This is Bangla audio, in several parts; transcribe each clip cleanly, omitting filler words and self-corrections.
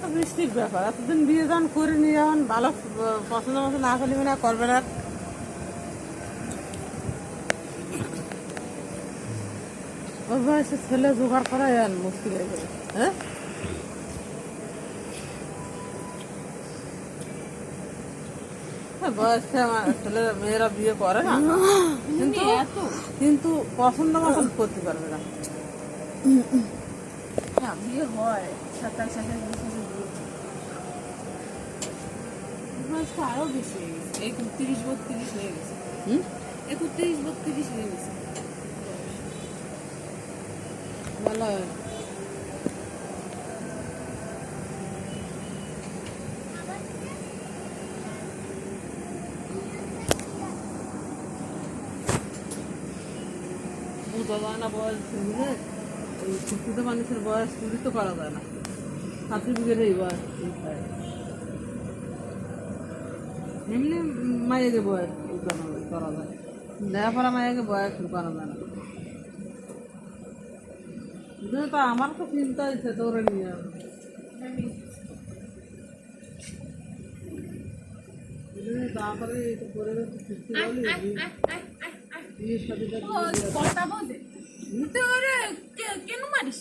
তো বৃষ্টির ব্যাপার, এতদিন বিয়ে দান করে নিয়ে যাবেন, ভালো পছন্দ মতো না করলে না করবে না। ওই বয়সে ছেলে জোগাড় করা আর মুশকিল হয়ে যাবে। হ্যাঁ, বয়সে আমার ছেলেরা মেয়েরা বিয়ে করে না, কিন্তু কিন্তু পছন্দ মতন করতে পারবে না। বিয়ে হয় 27-28 বছরের বিয়ে, বয়সটা আরো বেশি হয়ে গেছে, 31-32 হয়ে গেছে। 31-32 হয়ে গেছে। ভালো বোঝা যায় না বয়স, বুঝলে ওই শিক্ষিত মানুষের বয়স চুরি তো করা যায় না। সার্টিফিকেট এই বয়স এমনি মাইয়াকে বয়স করা যায়, লেখাপড়া মাইয়াকে বয়স করা যায় না। তো আমার তো চিন্তা হয়েছে তোরে নিয়ে, তারপরে করে বিয়ের সাথে কেন মারিস?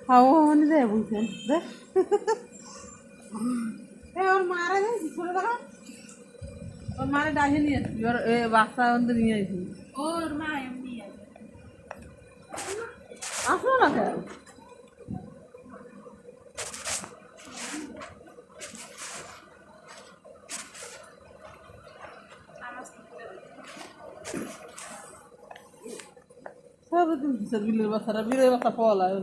খাওয়া যায় বুঝছেন ওর মারা যাই ছোট দেখা, ওর মারে ডাকে নিয়ে আসছি, ওর বাচ্চা নিয়ে আসি। ওর মা এমনি আসো না কেন, বিলের বাচ্চারা বিলের বাচ্চা পলায়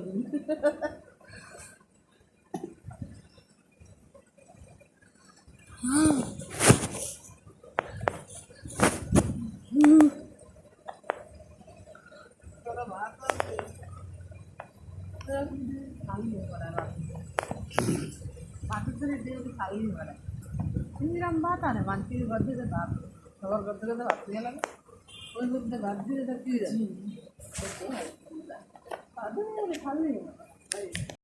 ভাত আনে মানসির ঘর থেকে ভাত, সবার ঘর থেকে ভাত দিয়ে লাগে, ওই মধ্যে ভাত দিয়ে কি